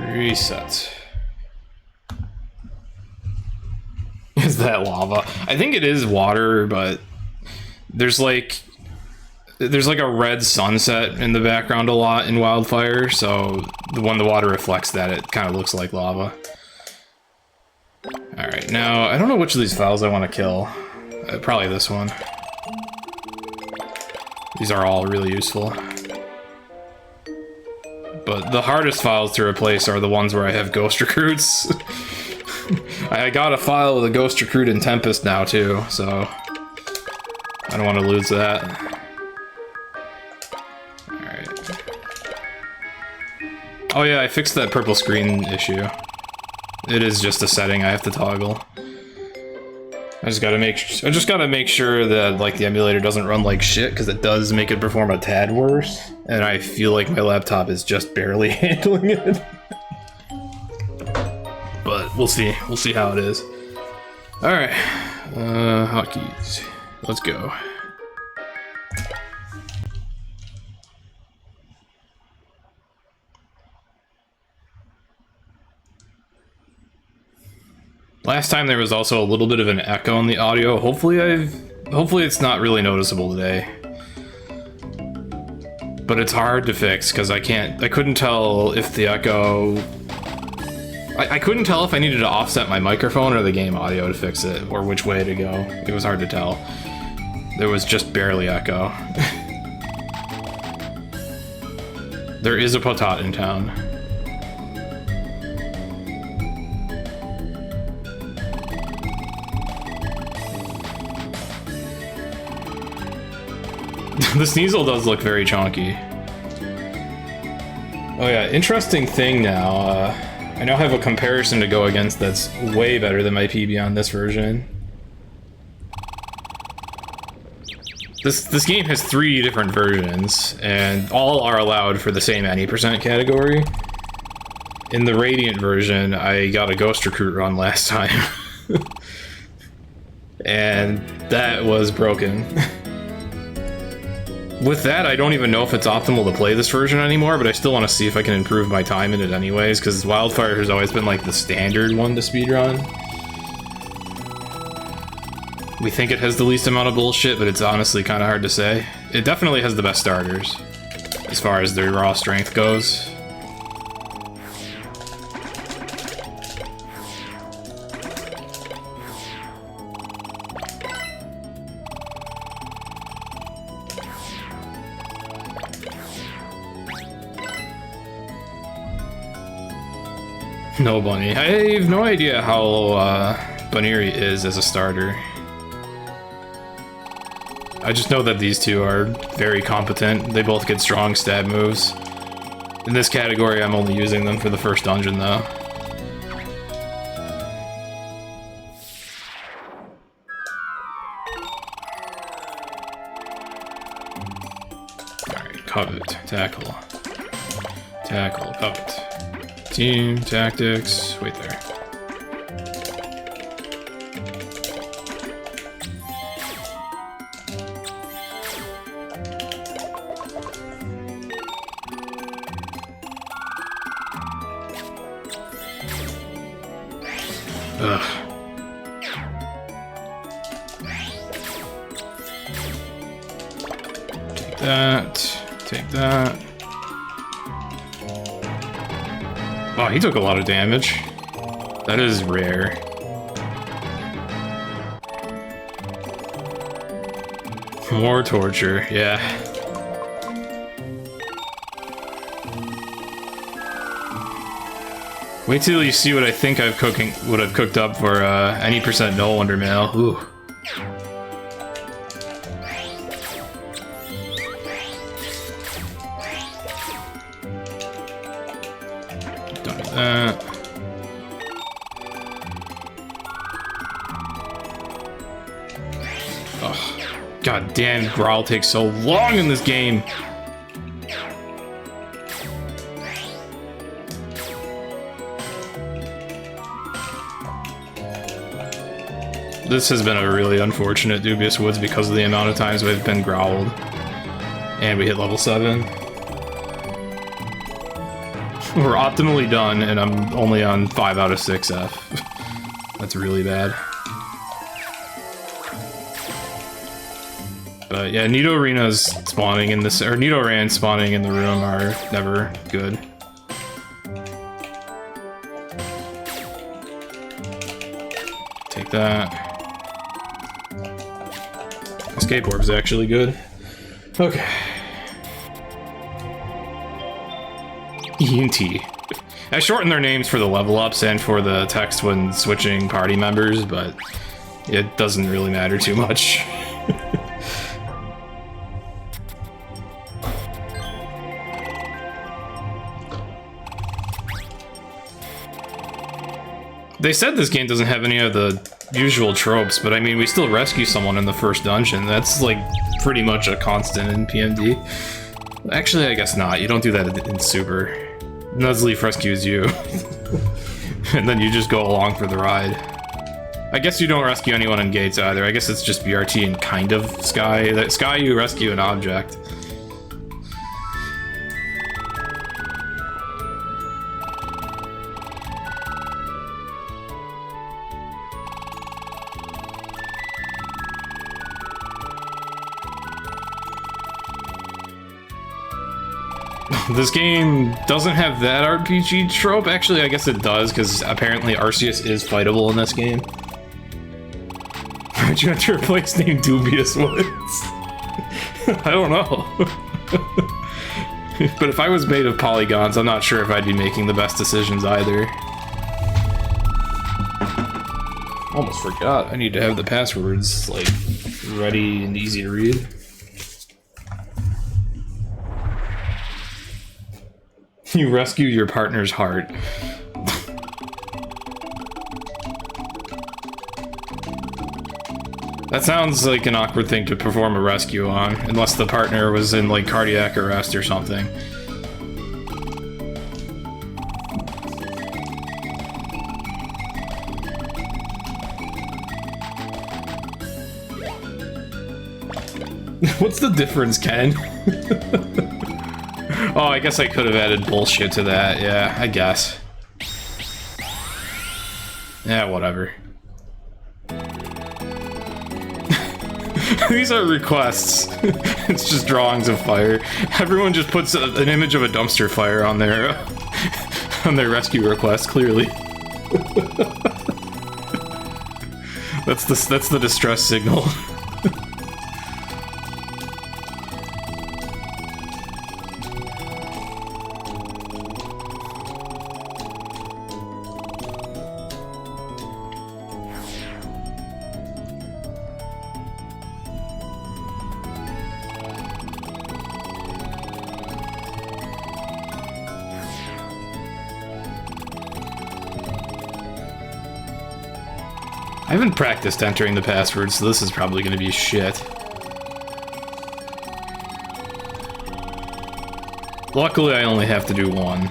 Reset. Is that lava? I think it is water, but there's like a red sunset in the background a lot in Wildfire, so when the water reflects that, it kind of looks like lava. Alright, now, I don't know which of these files I want to kill. Probably this one. These are all really useful. But the hardest files to replace are the ones where I have ghost recruits. I got a file with a ghost recruit in Tempest now too, so I don't want to lose that. Alright. Oh yeah, I fixed that purple screen issue. It is just a setting I have to toggle. I just gotta make sure that like the emulator doesn't run like shit, because it does make it perform a tad worse, and I feel like my laptop is just barely handling it. But we'll see how it is. All right, hotkeys. Let's go. Last time there was also a little bit of an echo in the audio. Hopefully it's not really noticeable today. But it's hard to fix because I couldn't tell if the echo... I couldn't tell if I needed to offset my microphone or the game audio to fix it, or which way to go. It was hard to tell. There was just barely echo. There is a potat in town. The Sneasel does look very chonky. Oh yeah, interesting thing now. I now have a comparison to go against that's way better than my PB on this version. This game has 3 different versions, and all are allowed for the same any % category. In the Radiant version, I got a Ghost Recruit run last time. And that was broken. With that, I don't even know if it's optimal to play this version anymore, but I still want to see if I can improve my time in it anyways, because Wildfire has always been like the standard one to speedrun. We think it has the least amount of bullshit, but it's honestly kind of hard to say. It definitely has the best starters, as far as their raw strength goes. No bunny. I have no idea how Bunnery is as a starter. I just know that these two are very competent. They both get strong stab moves. In this category, I'm only using them for the first dungeon, though. Alright, covet, tackle. Tackle, covet. Team, tactics, wait there. Ugh. Take that, take that. Oh, he took a lot of damage. That is rare. More torture, yeah. Wait till you see what I think I've cooked up for any % null wonder mail. Ooh. Oh, god damn, Growl takes so long in this game. This has been a really unfortunate Dubious Woods because of the amount of times we've been growled. And we hit level 7. We're optimally done, and I'm only on 5 out of 6 F. That's really bad. But yeah, Nidorena's spawning in this, or Nidoran spawning in the room are never good. Take that. Escape Orb's actually good. Okay. ENT. I shortened their names for the level ups and for the text when switching party members, but it doesn't really matter too much. They said this game doesn't have any of the usual tropes, but I mean, we still rescue someone in the first dungeon. That's like pretty much a constant in PMD. Actually, I guess not. You don't do that in Super. Nuzleaf rescues you. And then you just go along for the ride. I guess you don't rescue anyone in Gates either. I guess it's just BRT and kind of Sky. That Sky, you rescue an object. This game doesn't have that RPG trope. Actually, I guess it does, because apparently Arceus is fightable in this game. Why'd you enter a place named Dubious Woods? I don't know. But if I was made of polygons, I'm not sure if I'd be making the best decisions either. Almost forgot. I need to have the passwords, like, ready and easy to read. You rescue your partner's heart. That sounds like an awkward thing to perform a rescue on, unless the partner was in, like, cardiac arrest or something. What's the difference, Ken? Oh, I guess I could have added bullshit to that. Yeah, I guess. Yeah, whatever. These are requests. It's just drawings of fire. Everyone just puts an image of a dumpster fire on their rescue request, clearly. That's the distress signal. I haven't practiced entering the password, so this is probably going to be shit. Luckily, I only have to do one.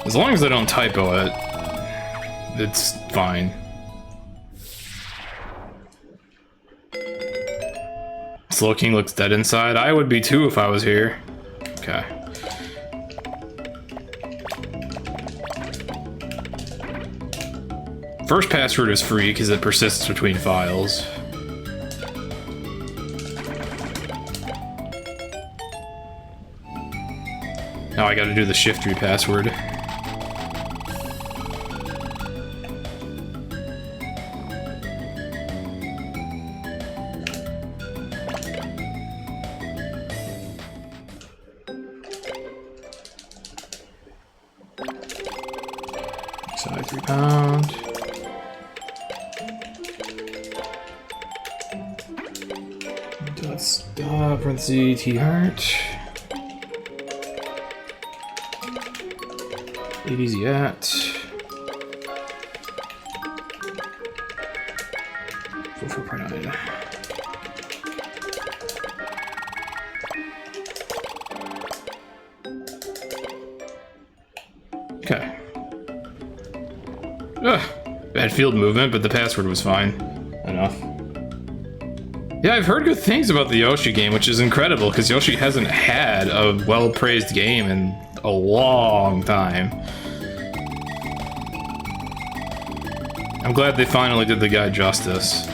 As long as I don't typo it, it's fine. Slowking looks dead inside. I would be too if I was here. Okay. First password is free because it persists between files. Now I gotta do the shift password. Side 3 pound. Parentheses, T-heart. Easy at. For printed. Okay. Ugh. Bad field movement, but the password was fine. Enough. Yeah, I've heard good things about the Yoshi game, which is incredible, because Yoshi hasn't had a well-praised game in a long time. I'm glad they finally did the guy justice.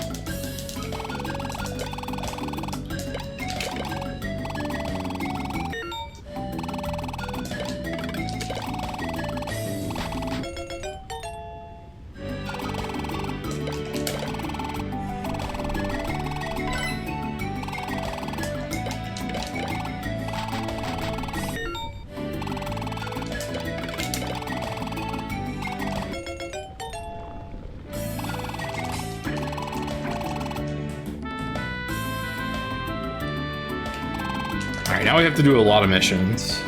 Alright, now we have to do a lot of missions.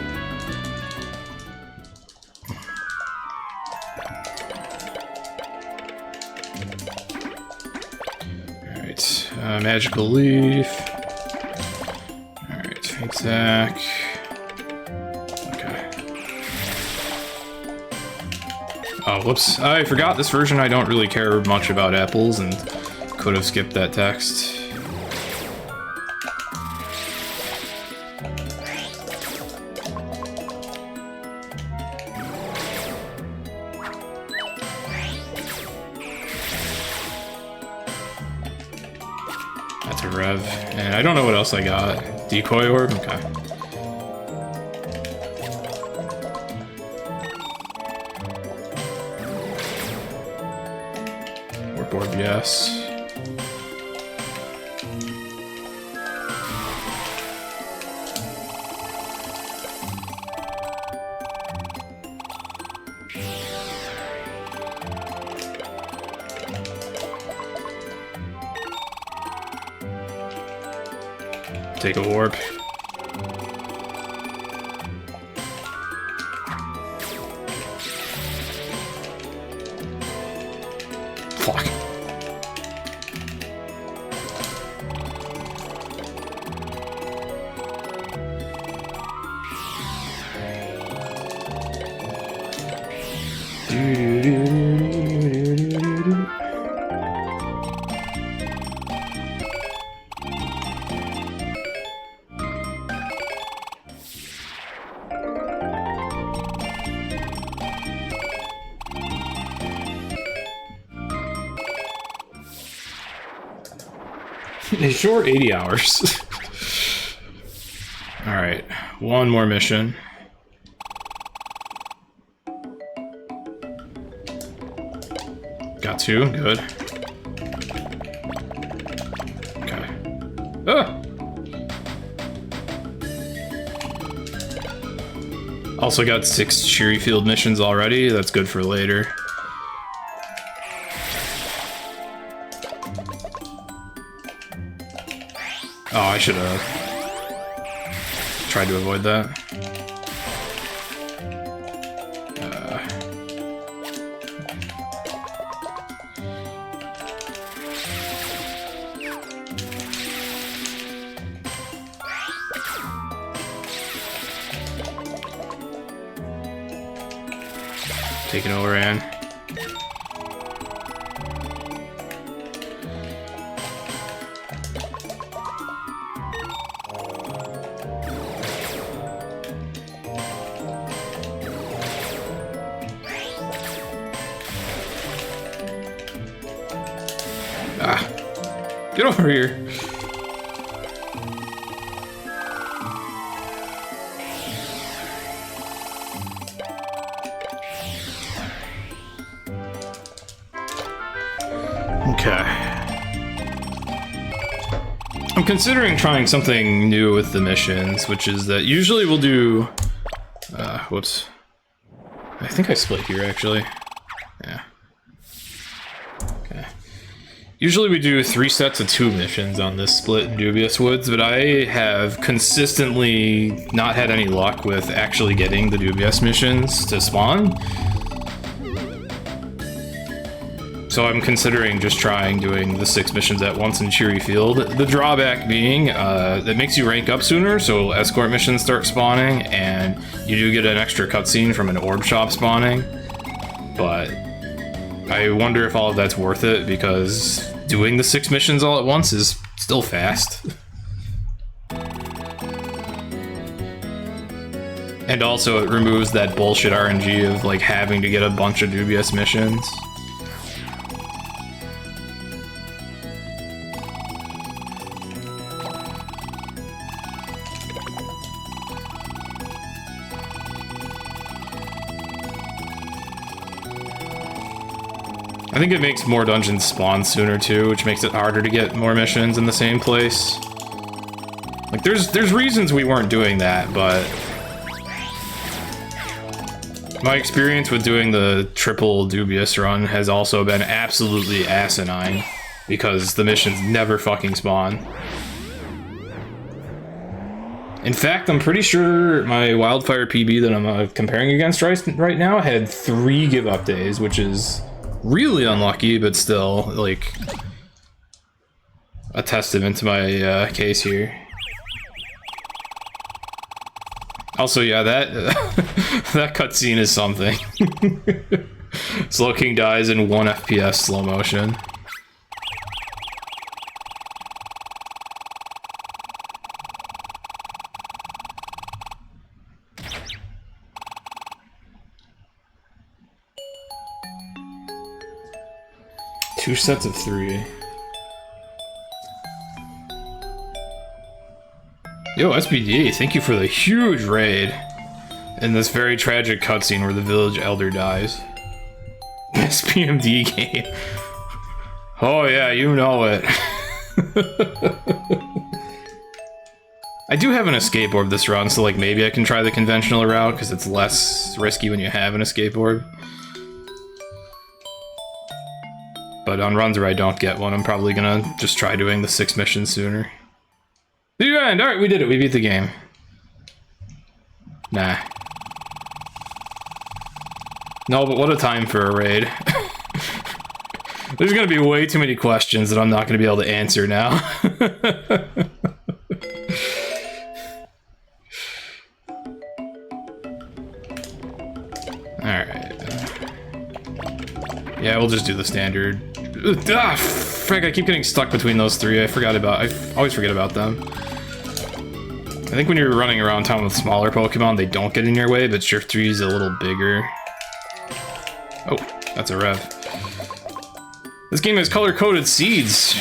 Alright, magical leaf. Alright, exact. Okay. Oh, whoops. I forgot this version I don't really care much about apples and could have skipped that text. That's a rev. And I don't know what else I got. Decoy orb? Okay. Warp orb, yes. Take a warp. Fuck. A short 80 hours. Alright, one more mission. Got two, good. Okay. Ah! Also got 6 Cheery Field missions already, that's good for later. Oh, I should have tried to avoid that. Taking overran. Ah, get over here. Okay. I'm considering trying something new with the missions, which is that usually we'll do... whoops. I think I split here, actually. Yeah. Okay. Usually we do 3 sets of 2 missions on this split in Dubious Woods, but I have consistently not had any luck with actually getting the Dubious missions to spawn. So I'm considering just trying doing the 6 missions at once in Cheery Field. The drawback being, it makes you rank up sooner, so escort missions start spawning, and you do get an extra cutscene from an orb shop spawning. But I wonder if all of that's worth it, because doing the 6 missions all at once is still fast. And also it removes that bullshit RNG of like having to get a bunch of dubious missions. I think it makes more dungeons spawn sooner too, which makes it harder to get more missions in the same place. Like there's reasons we weren't doing that, but my experience with doing the triple dubious run has also been absolutely asinine because the missions never fucking spawn. In fact, I'm pretty sure my Wildfire PB that I'm comparing against right now had 3 give up days, which is really unlucky, but still, like, a testament to my case here. Also, yeah, that that cutscene is something. Slow King dies in 1 FPS slow motion. Two sets of 3. Yo, SBD, thank you for the huge raid in this very tragic cutscene where the village elder dies. This PMD game. Oh yeah, you know it. I do have an escape orb this run, so like maybe I can try the conventional route because it's less risky when you have an escape orb. But on runs where I don't get one, I'm probably gonna just try doing the 6 missions sooner. The end! Alright, we did it. We beat the game. Nah. No, but what a time for a raid. There's gonna be way too many questions that I'm not gonna be able to answer now. Alright. Yeah, we'll just do the standard. Ah, frick, I keep getting stuck between those 3. I always forget about them. I think when you're running around town with smaller Pokemon, they don't get in your way, but Shift 3 is a little bigger. Oh, that's a rev. This game has color-coded seeds.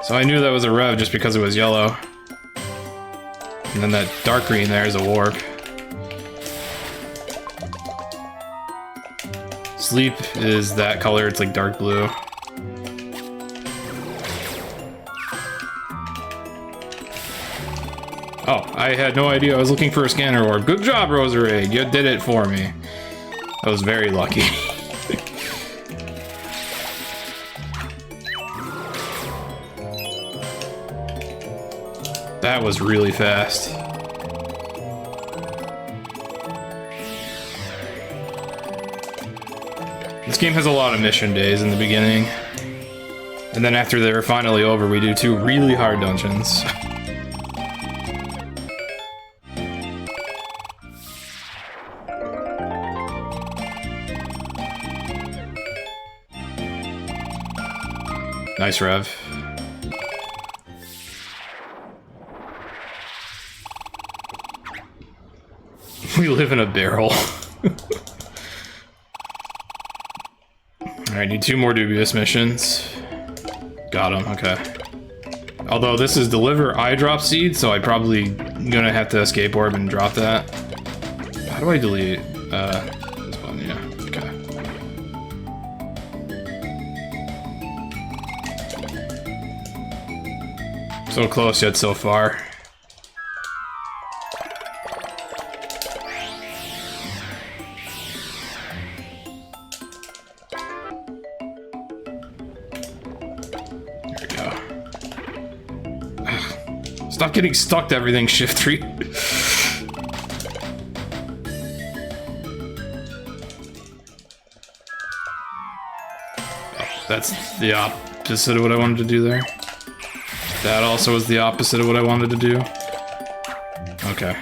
So I knew that was a rev just because it was yellow. And then that dark green there is a warp. Sleep is that color, it's like dark blue. Oh, I had no idea I was looking for a scanner orb. Good job, Roserade, you did it for me. I was very lucky. That was really fast. This game has a lot of mission days in the beginning. And then after they're finally over, we do 2 really hard dungeons. Nice rev. We live in a barrel. Alright, need 2 more dubious missions. Got them, okay. Although this is deliver eye drop seed, so I probably gonna have to escape orb and drop that. How do I delete this one? Yeah, okay. So close yet so far. Stop getting stuck to everything, Shift 3. That's the opposite of what I wanted to do there. That also was the opposite of what I wanted to do. Okay.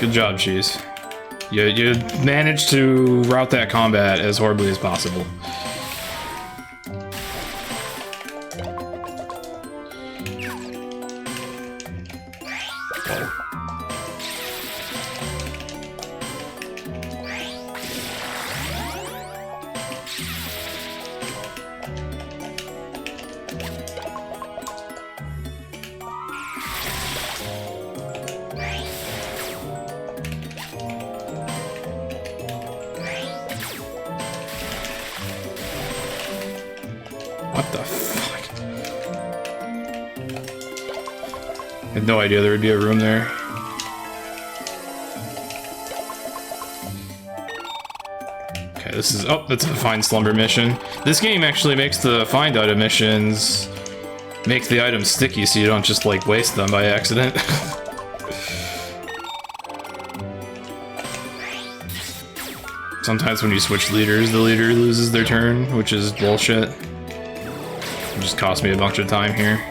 Good job, Cheese. You managed to route that combat as horribly as possible. What the fuck? I had no idea there would be a room there. Okay, this is... Oh, that's a Find Slumber mission. This game actually makes the Find Item missions... make the items sticky so you don't just, like, waste them by accident. Sometimes when you switch leaders, the leader loses their turn, which is bullshit. It just cost me a bunch of time here.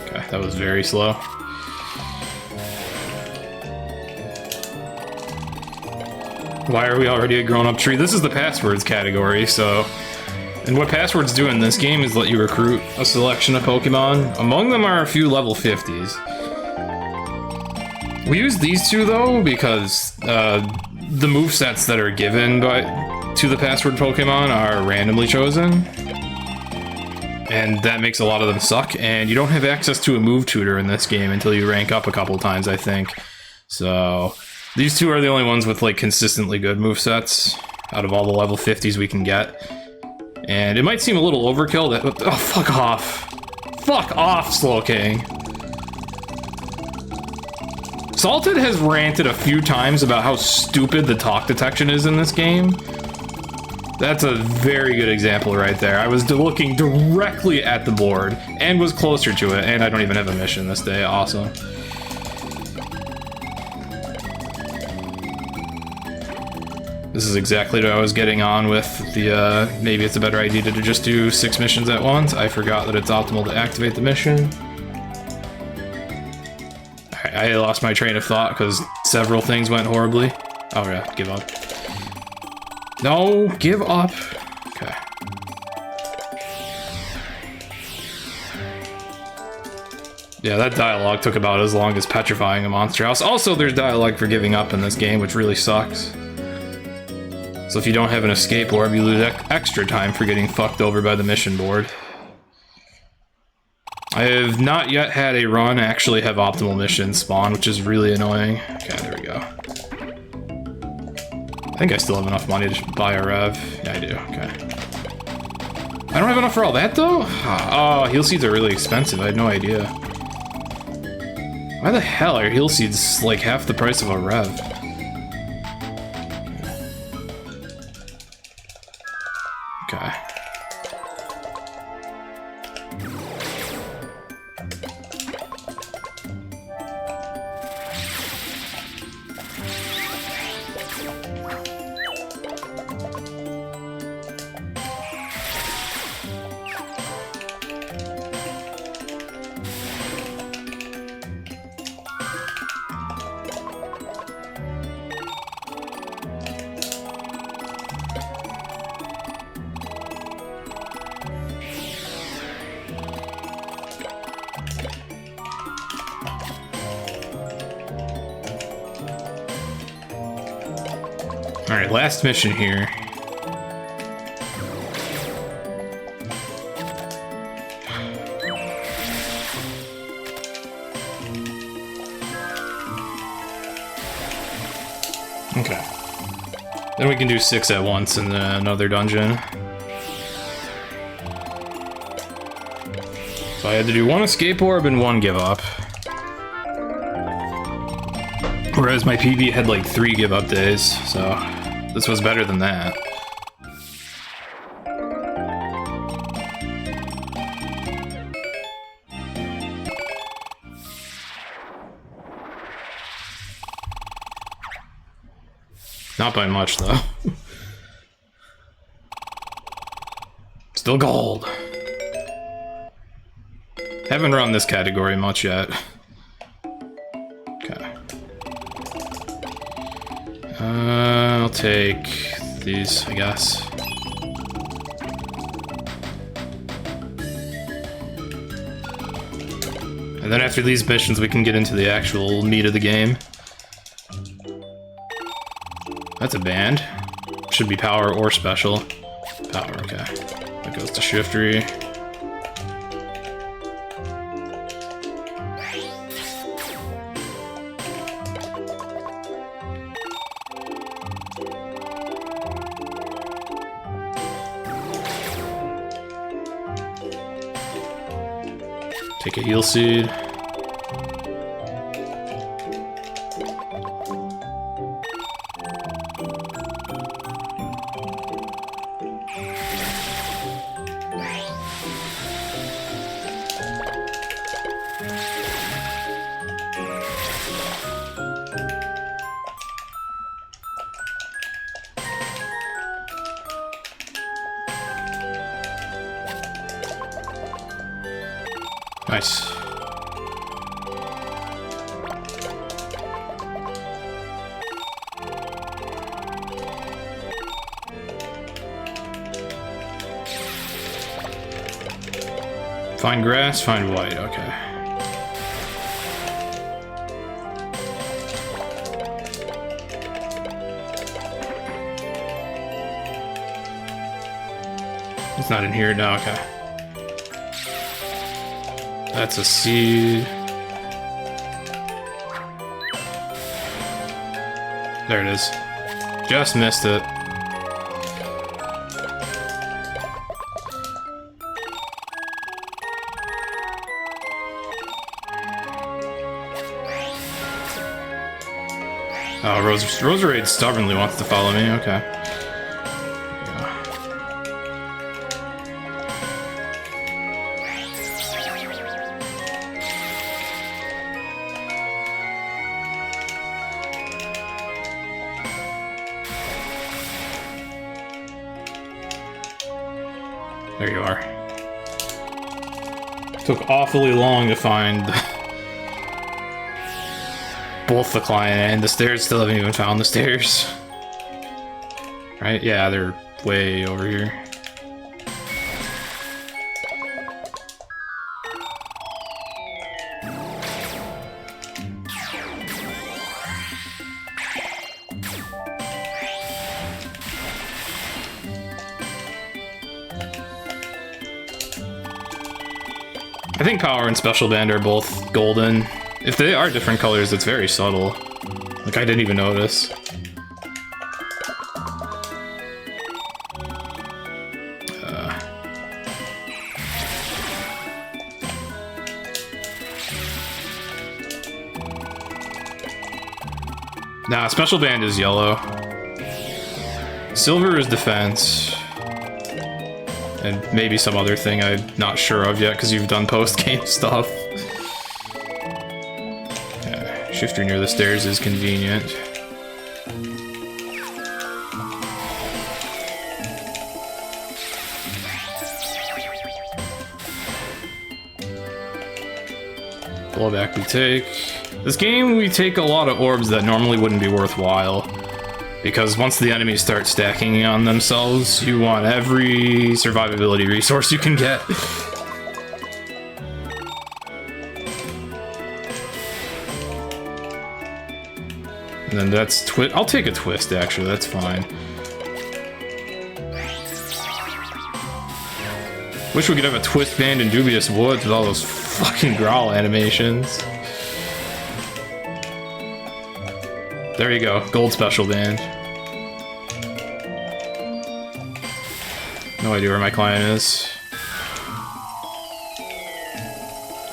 Okay, that was very slow. Why are we already a grown-up tree? This is the passwords category, so... And what passwords do in this game is let you recruit a selection of Pokemon. Among them are a few level 50s. We use these two, though, because the movesets that are given to the password Pokemon are randomly chosen. And that makes a lot of them suck, and you don't have access to a move tutor in this game until you rank up a couple times, I think. So... These two are the only ones with, like, consistently good movesets out of all the level 50s we can get. And it might seem a little overkill that... Oh, fuck off. Fuck off, Slowking. Salted has ranted a few times about how stupid the talk detection is in this game. That's a very good example right there. I was looking directly at the board and was closer to it, and I don't even have a mission this day. Awesome. This is exactly what I was getting on with the, maybe it's a better idea to just do 6 missions at once. I forgot that it's optimal to activate the mission. Alright, I lost my train of thought because several things went horribly. Oh yeah, give up. No, give up. Okay. Yeah, that dialogue took about as long as petrifying a monster house. Also, there's dialogue for giving up in this game, which really sucks. So if you don't have an escape orb, you lose extra time for getting fucked over by the mission board. I have not yet had a run actually have optimal missions spawn, which is really annoying. Okay, there we go. I think I still have enough money to buy a rev. Yeah, I do, okay. I don't have enough for all that, though? Oh, heal seeds are really expensive, I had no idea. Why the hell are heal seeds like half the price of a rev? Okay. Alright, last mission here. Okay. Then we can do 6 at once in another dungeon. So I had to do 1 escape orb and 1 give up. Whereas my PB had like 3 give up days, so this was better than that. Not by much, though. Still gold. Haven't run this category much yet. Okay. I'll take these, I guess. And then after these missions, we can get into the actual meat of the game. That's a band. Should be power or special. Power, okay. That goes to Shiftry. Take a heal seed. Nice. Find grass, find white, okay. It's not in here, no, okay. That's a seed. There it is. Just missed it. Oh, Roserade stubbornly wants to follow me, okay. There you are. Took awfully long to find both the client and the stairs. Still haven't even found the stairs. Right? Yeah, they're way over here. I think Power and Special Band are both golden. If they are different colors, it's very subtle. Like, I didn't even notice. Nah, Special Band is yellow. Silver is defense. And maybe some other thing I'm not sure of yet, because you've done post-game stuff. Yeah, shifter near the stairs is convenient. Blowback we take. This game, we take a lot of orbs that normally wouldn't be worthwhile. Because once the enemies start stacking on themselves, you want every survivability resource you can get. And then that's twist. I'll take a twist, actually, that's fine. Wish we could have a twist band in Dubious Woods with all those fucking growl animations. There you go, gold Special Band. No idea where my client is.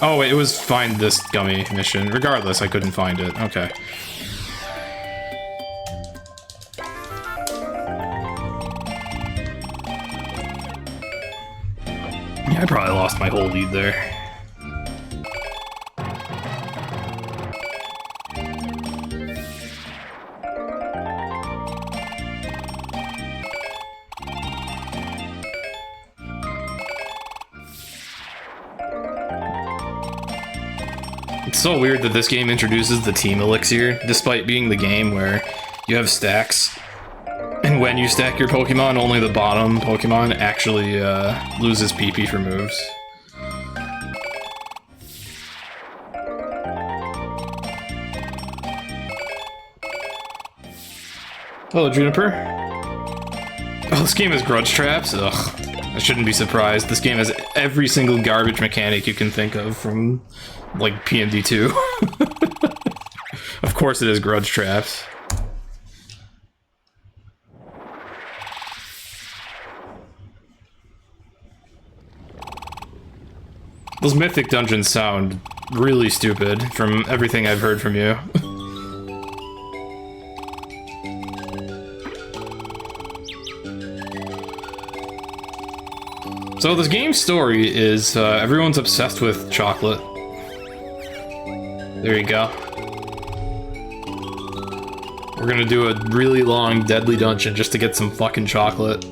Oh wait, it was find this gummy mission. Regardless, I couldn't find it. Okay. Yeah, I probably lost my whole lead there. It's so weird that this game introduces the team elixir, despite being the game where you have stacks, and when you stack your Pokemon, only the bottom Pokemon actually loses PP for moves. Hello, Juniper. Oh, this game has grudge traps? Ugh. I shouldn't be surprised. This game has every single garbage mechanic you can think of from, like, PMD 2. Of course it has grudge traps. Those mythic dungeons sound really stupid from everything I've heard from you. So this game's story is everyone's obsessed with chocolate. There you go. We're gonna do a really long, deadly dungeon just to get some fucking chocolate.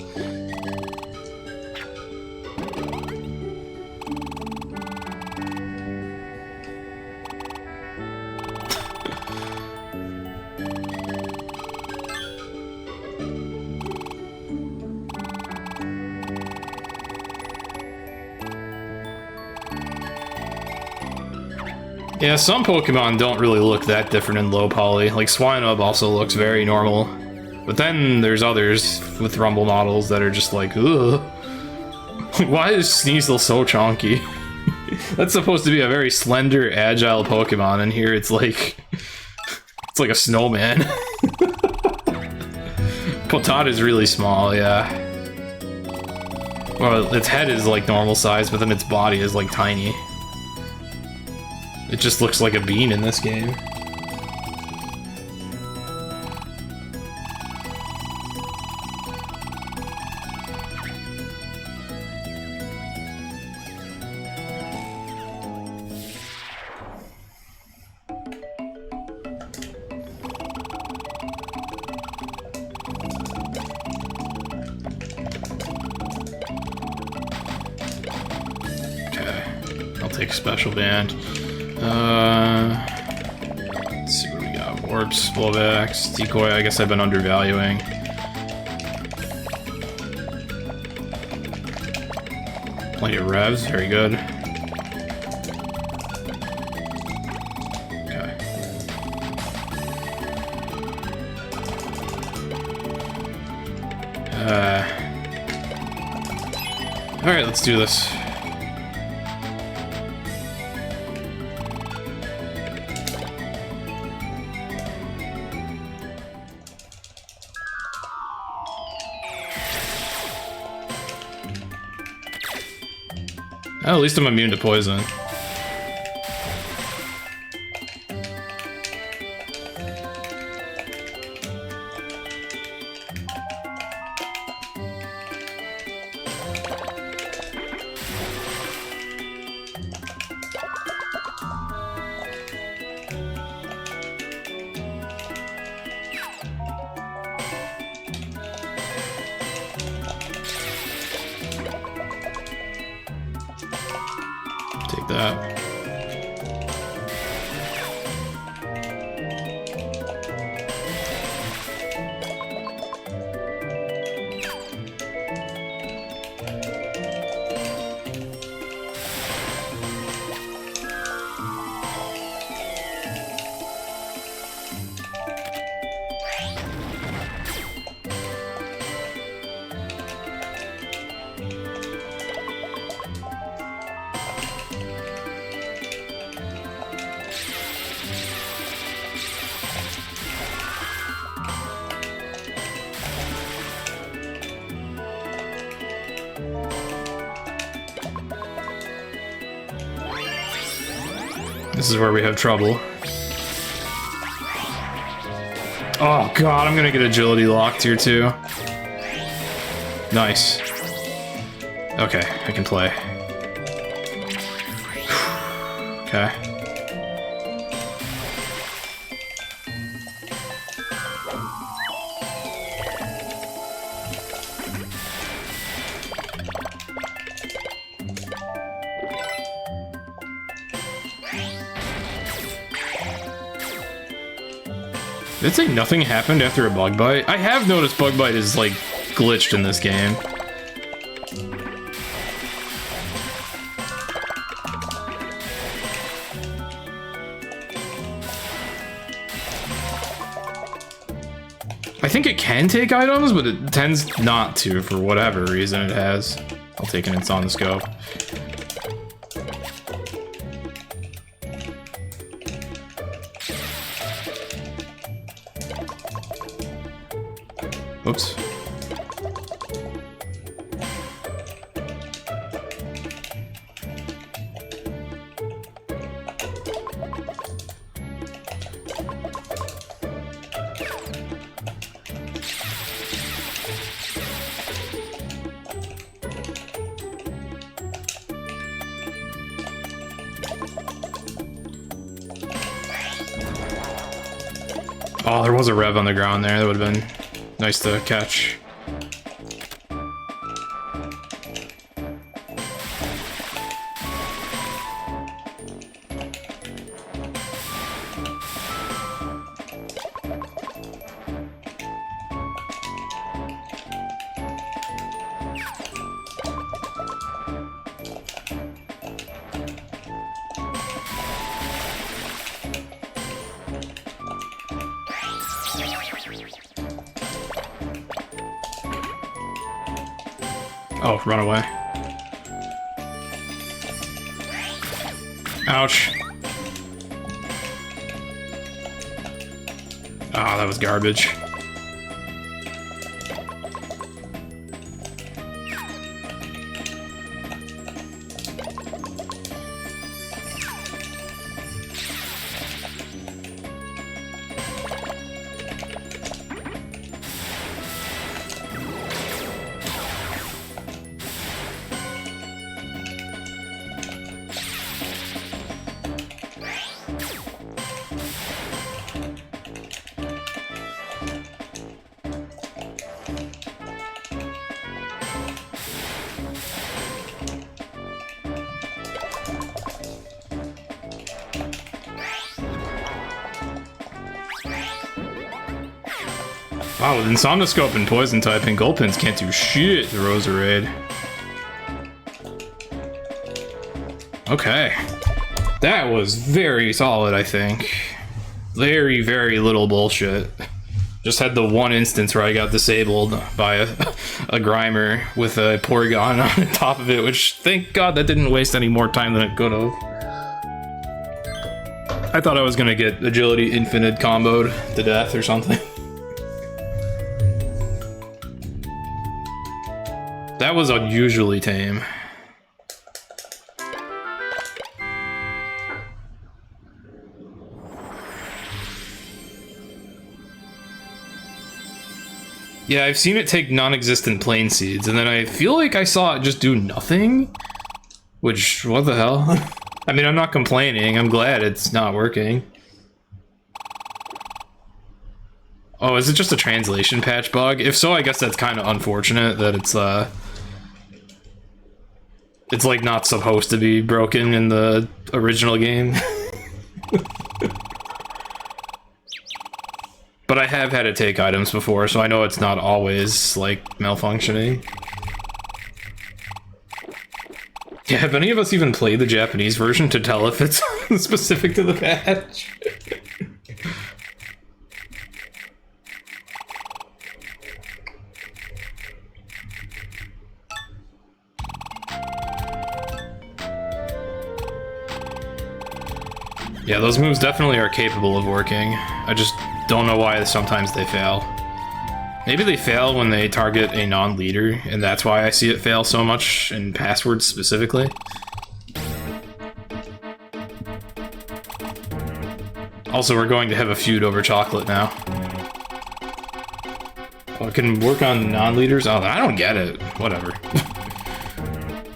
Yeah, some Pokemon don't really look that different in low poly. Like Swinub also looks very normal. But then there's others with Rumble models that are just like, ugh. Why is Sneasel so chonky? That's supposed to be a very slender, agile Pokemon, and here it's like a snowman. Potata is really small, yeah. Well, its head is like normal size, but then its body is like tiny. It just looks like a bean in this game. Okay, I'll take Special Band. Let's see what we got. Warps, blowbacks, decoy. I guess I've been undervaluing. Plenty of revs, very good. Okay. Alright, let's do this. Oh, at least I'm immune to poison. Take that. This is where we have trouble. Oh god, I'm gonna get agility locked here too. Nice. Okay, I can play. Okay. Did it say nothing happened after a bug bite? I have noticed bug bite is like glitched in this game. I think it can take items, but it tends not to for whatever reason it has. I'll take it, it's on the scope. Oops. Oh, there was a rev on the ground there. That would have been nice to catch. Oh, run away. Ouch. Ah, that was garbage. Wow, with Insomnoscope and Poison typing, Gulpins can't do shit to Roserade. Okay. That was very solid, I think. Very, very little bullshit. Just had the one instance where I got disabled by a Grimer with a Porygon on top of it, which, thank God, that didn't waste any more time than it could have. I thought I was gonna get Agility Infinite comboed to death or something. That was unusually tame. Yeah, I've seen it take non-existent Plain Seeds, and then I feel like I saw it just do nothing? Which, what the hell? I mean, I'm not complaining, I'm glad it's not working. Oh, is it just a translation patch bug? If so, I guess that's kind of unfortunate that it's like not supposed to be broken in the original game. But I have had it take items before, so I know it's not always, like, malfunctioning. Yeah, have any of us even played the Japanese version to tell if it's specific to the patch? Yeah, those moves definitely are capable of working. I just don't know why sometimes they fail. Maybe they fail when they target a non-leader, and that's why I see it fail so much in Passwords specifically. Also, we're going to have a feud over chocolate now. Oh, it can work on non-leaders? Oh, I don't get it. Whatever.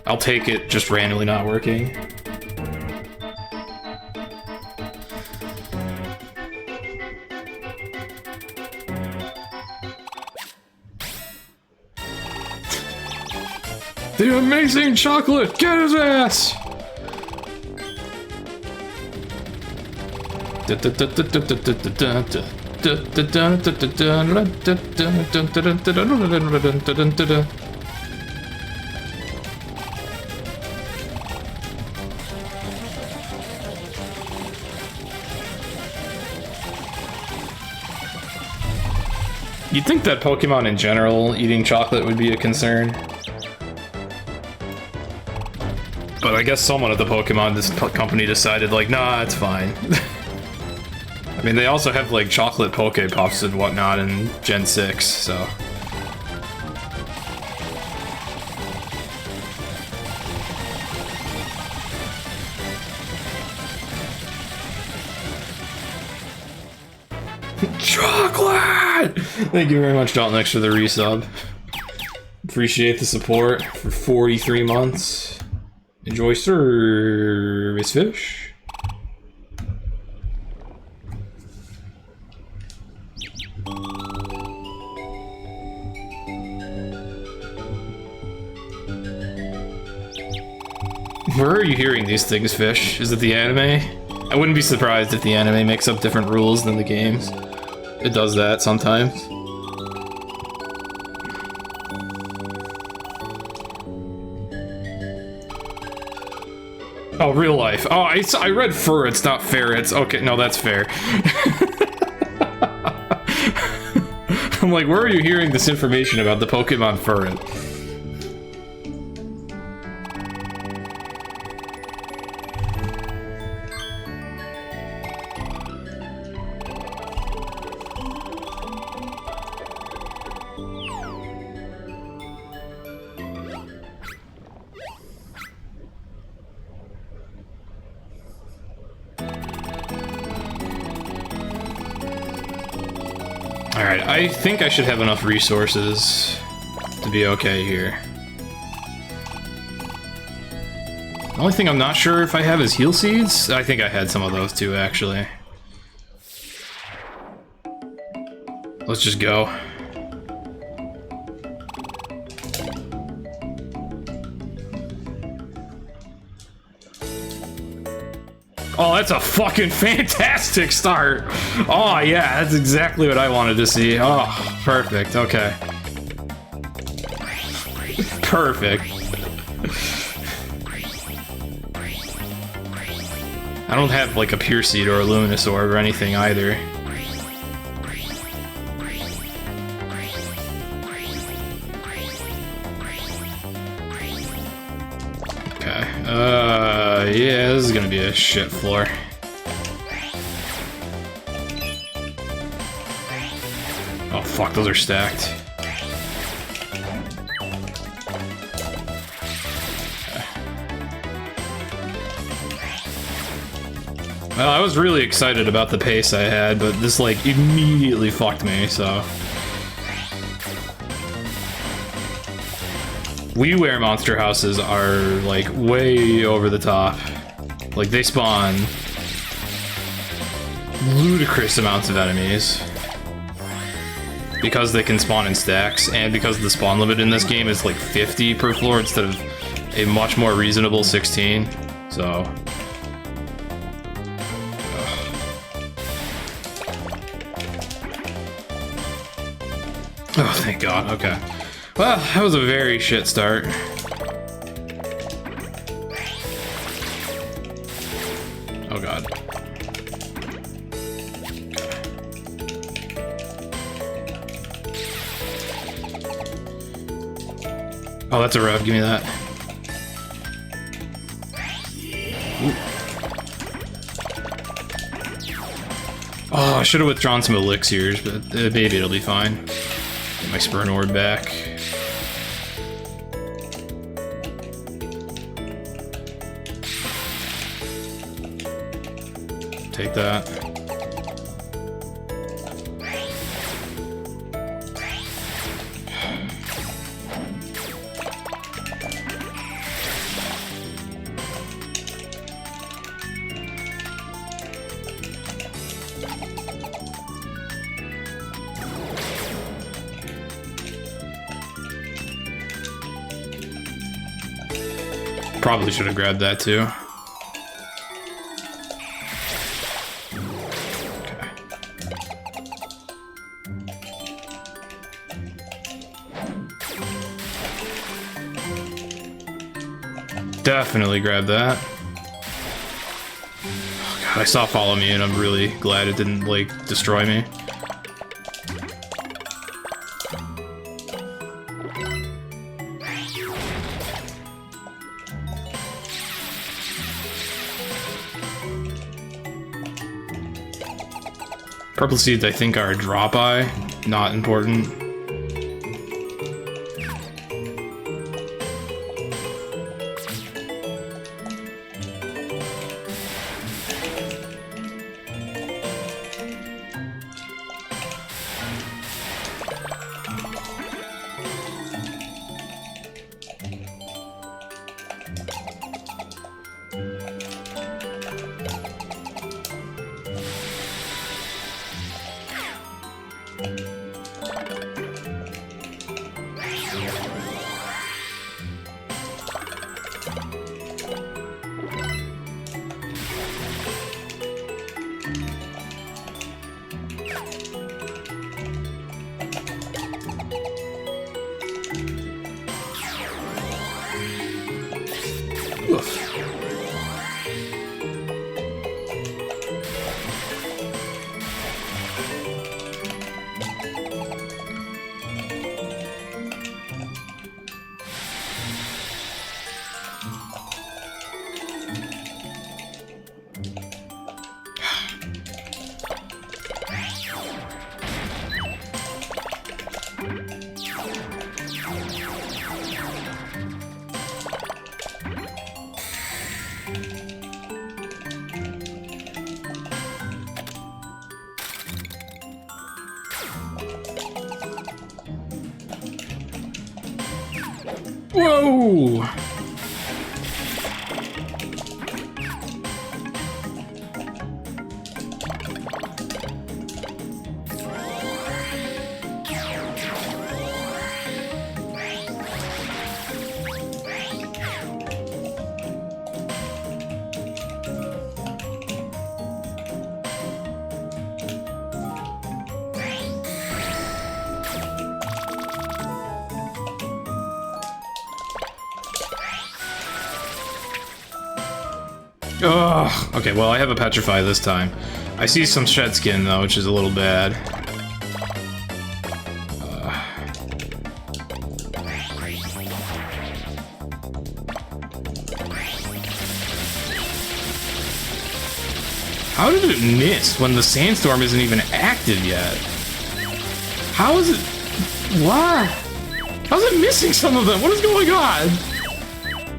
I'll take it just randomly not working. The amazing chocolate! Get his ass! You'd think that Pokemon in general eating chocolate would be a concern. But I guess someone at the Pokemon company decided, like, nah, it's fine. I mean, they also have, like, chocolate Poke Puffs and whatnot in Gen 6, so... Chocolate! Thank you very much, Dalton, for the resub. Appreciate the support for 43 months. Enjoy service fish. Where are you hearing these things, Fish? Is it the anime? I wouldn't be surprised if the anime makes up different rules than the games. It does that sometimes. Oh, real life. Oh, I read ferrets, not ferrets. Okay, no, that's fair. I'm like, where are you hearing this information about the Pokemon ferret? Alright, I think I should have enough resources to be okay here. The only thing I'm not sure if I have is heal seeds. I think I had some of those too, actually. Let's just go. Oh, that's a fucking fantastic start. Oh, yeah, that's exactly what I wanted to see. Oh, perfect. Okay. Perfect. I don't have, like, a Pure Seed or a Luminous Orb or anything either. Okay. Yeah, this is gonna be a shit floor. Oh, fuck, those are stacked. Well, I was really excited about the pace I had, but this, like, immediately fucked me, so... Wiiware monster houses are, like, way over the top. Like, they spawn ludicrous amounts of enemies. Because they can spawn in stacks, and because the spawn limit in this game is, like, 50 per floor instead of a much more reasonable 16. So... Oh, thank God, okay. Well, that was a very shit start. Oh God. Oh, that's a rev, give me that. Ooh. Oh, I should have withdrawn some elixirs, but maybe it'll be fine. Get my Spurn Orb back. Take that. Probably should have grabbed that too. Definitely grab that. Oh God, I saw follow me and I'm really glad it didn't, like, destroy me. Purple seeds, I think, are a drop eye, not important. Whoa! Ugh. Okay, well, I have a Petrify this time. I see some shed skin, though, which is a little bad. How did it miss when the sandstorm isn't even active yet? How is it... What? How's it missing some of them? What is going on?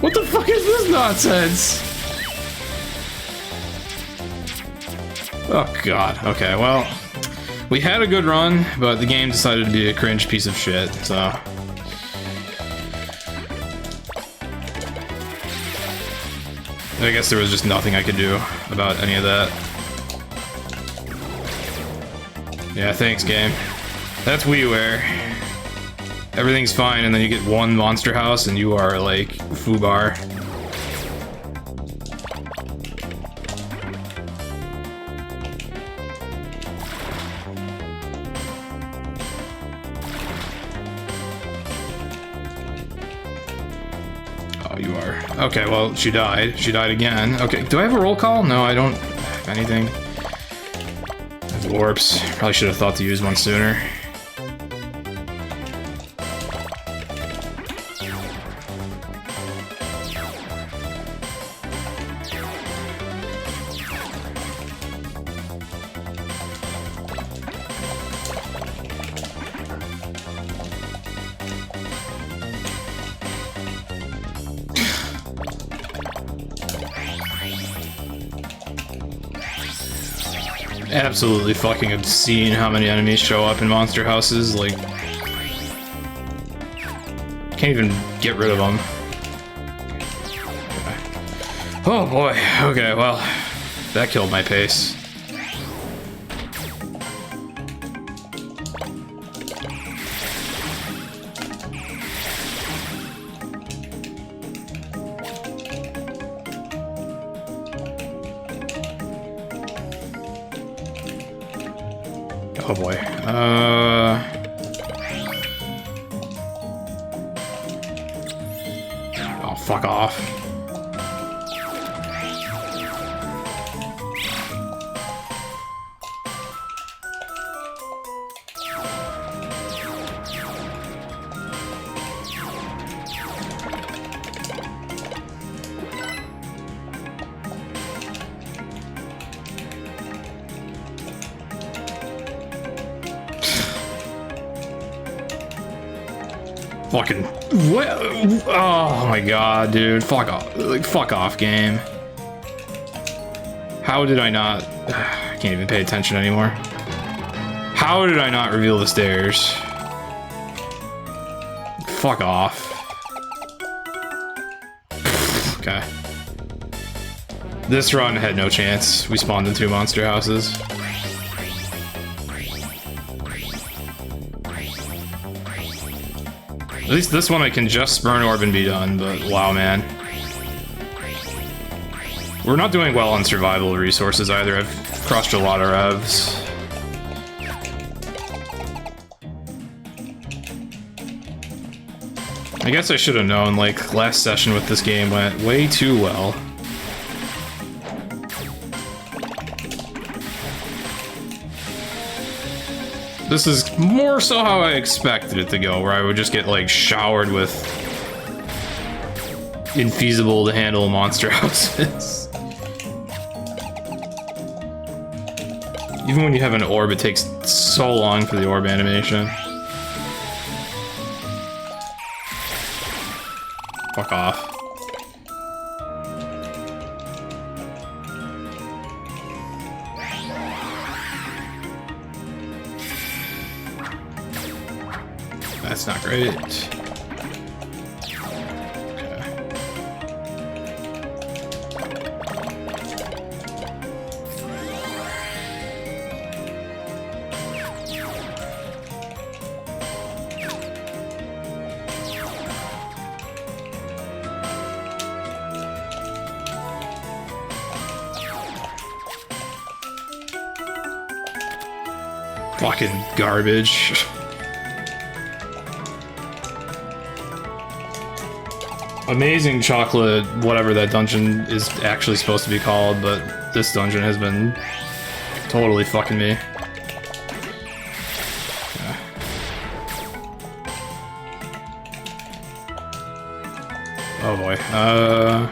What the fuck is this nonsense? Oh god, okay, well, we had a good run, but the game decided to be a cringe piece of shit, so... I guess there was just nothing I could do about any of that. Yeah, thanks, game. That's Wiiware. Everything's fine, and then you get one monster house, and you are, like, foobar. You are. Okay, well, she died. She died again. Okay, do I have a roll call? No, I don't have anything. I have warps. Probably should have thought to use one sooner. Absolutely fucking obscene how many enemies show up in monster houses, like... Can't even get rid of them. Oh boy, okay, well, that killed my pace. Oh boy. Oh, fuck off. Fucking what? Oh my god, dude! Fuck off! Like fuck off, game. How did I not? I can't even pay attention anymore. How did I not reveal the stairs? Fuck off. Okay. This run had no chance. We spawned in 2 monster houses. At least this one I can just Spurn Orb and be done, but wow, man. We're not doing well on survival resources either. I've crushed a lot of revs. I guess I should have known, like, last session with this game went way too well. This is more so how I expected it to go, where I would just get, like, showered with infeasible to handle monster houses. Even when you have an orb, it takes so long for the orb animation. Fuck off. That's not great. Fucking garbage. Amazing chocolate, whatever that dungeon is actually supposed to be called, but this dungeon has been totally fucking me. Yeah. Oh boy. Yeah.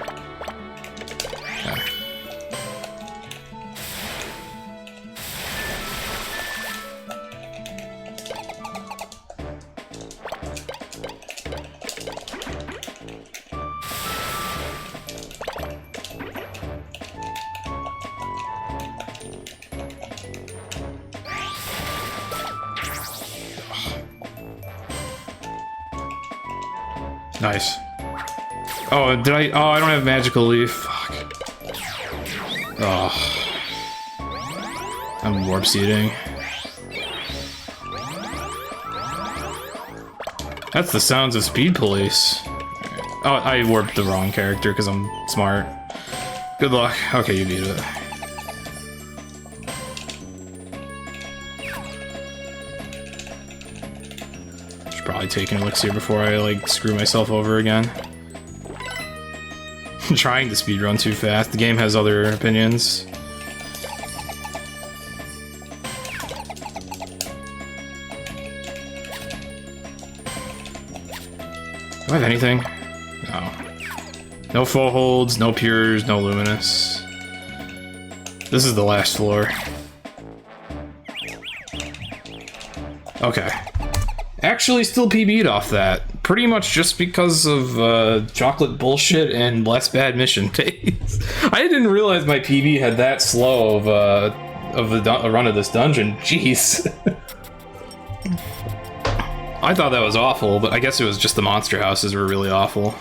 Nice. Oh, did I? Oh, I don't have magical leaf. Fuck. Oh. I'm warp seeding. That's the sounds of Speed Police. Oh, I warped the wrong character because I'm smart. Good luck. Okay, you beat it. Should probably take an elixir before I, like, screw myself over again. I'm trying to speedrun too fast. The game has other opinions. Do I have anything? No. No full holds, no pures, no luminous. This is the last floor. Okay. Actually still PB'd off that. Pretty much just because of chocolate bullshit and less bad mission days. I didn't realize my PB had that slow of the run of this dungeon. Jeez. I thought that was awful, but I guess it was just the monster houses were really awful.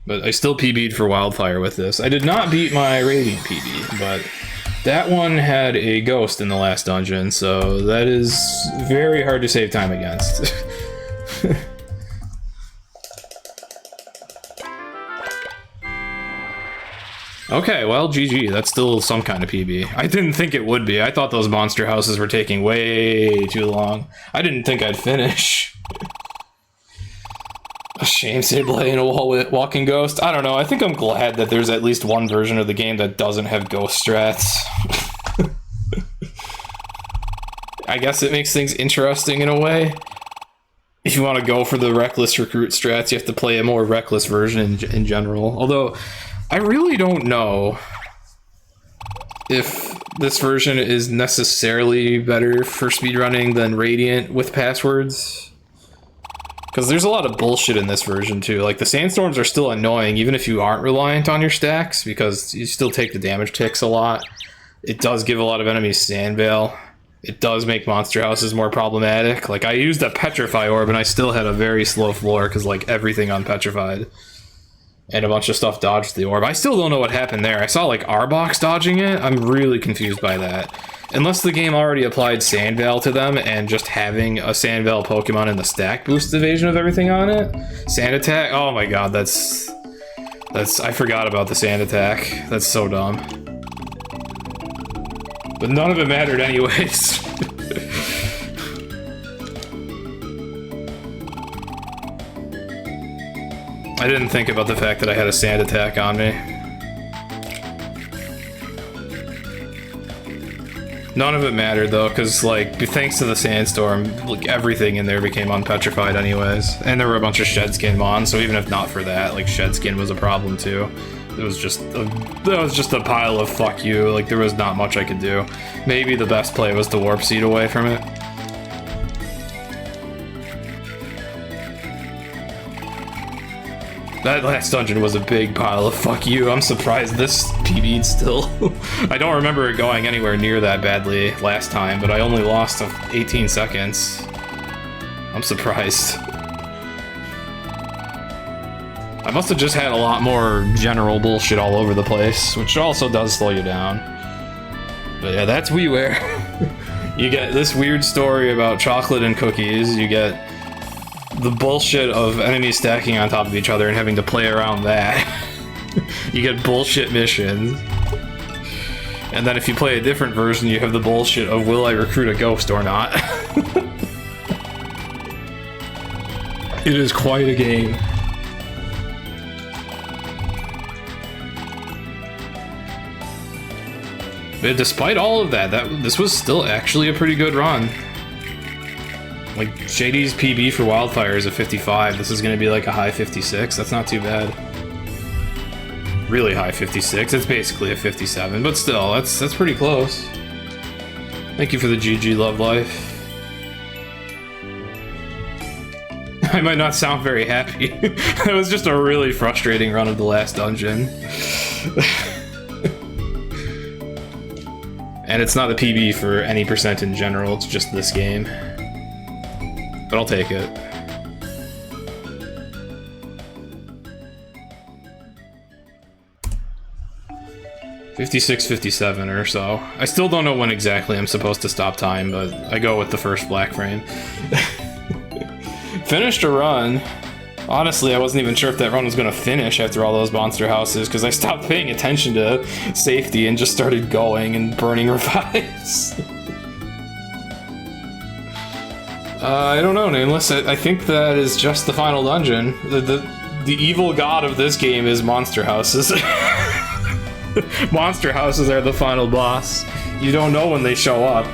But I still PB'd for Wildfire with this. I did not beat my Radiant PB, but that one had a ghost in the last dungeon, so that is very hard to save time against. Okay, well, GG. That's still some kind of PB. I didn't think it would be. I thought those monster houses were taking way too long. I didn't think I'd finish. A shame Sableye and a walking ghost. I don't know. I think I'm glad that there's at least one version of the game that doesn't have ghost strats. I guess it makes things interesting in a way. If you want to go for the reckless recruit strats, you have to play a more reckless version in general. Although, I really don't know if this version is necessarily better for speedrunning than Radiant with passwords. Because there's a lot of bullshit in this version too. Like, the sandstorms are still annoying even if you aren't reliant on your stacks, because you still take the damage ticks a lot. It does give a lot of enemies sand veil. It does make monster houses more problematic. Like, I used a petrify orb and I still had a very slow floor because, like, everything unpetrified. And a bunch of stuff dodged the orb. I still don't know what happened there. I saw, like, Arbok dodging it. I'm really confused by that. Unless the game already applied Sand Veil to them, and just having a Sand Veil Pokemon in the stack boosts evasion of everything on it. Sand Attack? Oh my god, that's... I forgot about the Sand Attack. That's so dumb. But none of it mattered anyways. I didn't think about the fact that I had a Sand Attack on me. None of it mattered though, because, like, thanks to the sandstorm, like, everything in there became unpetrified anyways. And there were a bunch of shed skin mons, so even if not for that, like, shed skin was a problem too. It was just a pile of fuck you. Like, there was not much I could do. Maybe the best play was to warp seed away from it. That last dungeon was a big pile of fuck you. I'm surprised this PB'd still. I don't remember it going anywhere near that badly last time, but I only lost 18 seconds. I'm surprised. I must have just had a lot more general bullshit all over the place, which also does slow you down. But yeah, that's Wiiware. You get this weird story about chocolate and cookies, you get the bullshit of enemies stacking on top of each other and having to play around that. You get bullshit missions. And then if you play a different version, you have the bullshit of will I recruit a ghost or not? It is quite a game. But despite all of that, this was still actually a pretty good run. Like, JD's PB for Wildfire is a 55. This is going to be like a high 56. That's not too bad. Really high 56. It's basically a 57, but still, that's pretty close. Thank you for the GG Love Life. I might not sound very happy. It was just a really frustrating run of the last dungeon. And it's not a PB for any percent in general, it's just this game. But I'll take it. $56.57 or so. I still don't know when exactly I'm supposed to stop time, but I go with the first black frame. Finished a run. Honestly, I wasn't even sure if that run was going to finish after all those monster houses, because I stopped paying attention to safety and just started going and burning revives. I don't know, Nameless. I think that is just the final dungeon. The evil god of this game is monster houses. Monster houses are the final boss. You don't know when they show up.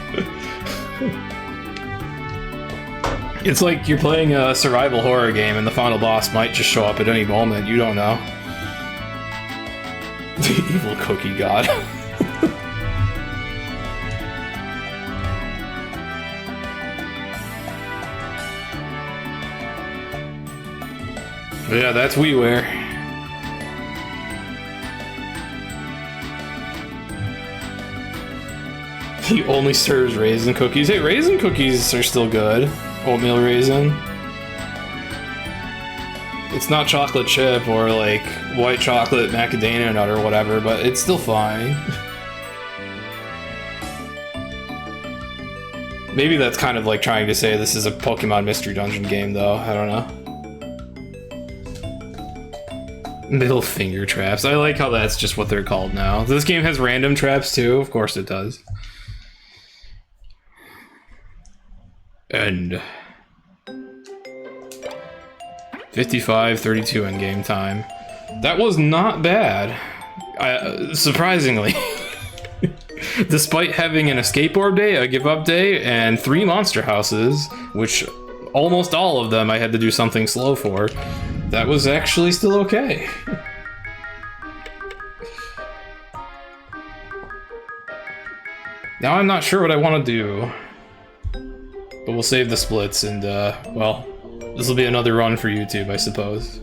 It's like you're playing a survival horror game and the final boss might just show up at any moment. You don't know. The evil cookie god. But yeah, that's Wiiware. He only serves raisin cookies. Hey, raisin cookies are still good. Oatmeal raisin. It's not chocolate chip or like white chocolate macadamia nut or whatever, but it's still fine. Maybe that's kind of like trying to say this is a Pokemon Mystery Dungeon game, though. I don't know. Middle finger traps. I like how that's just what they're called now. This game has random traps too. Of course it does. End. 55:32 in game time. That was not bad. Surprisingly. Despite having an escape orb day, a give up day, and 3 monster houses, which almost all of them I had to do something slow for, that was actually still okay. Now I'm not sure what I want to do. But we'll save the splits and, well, this will be another run for YouTube, I suppose.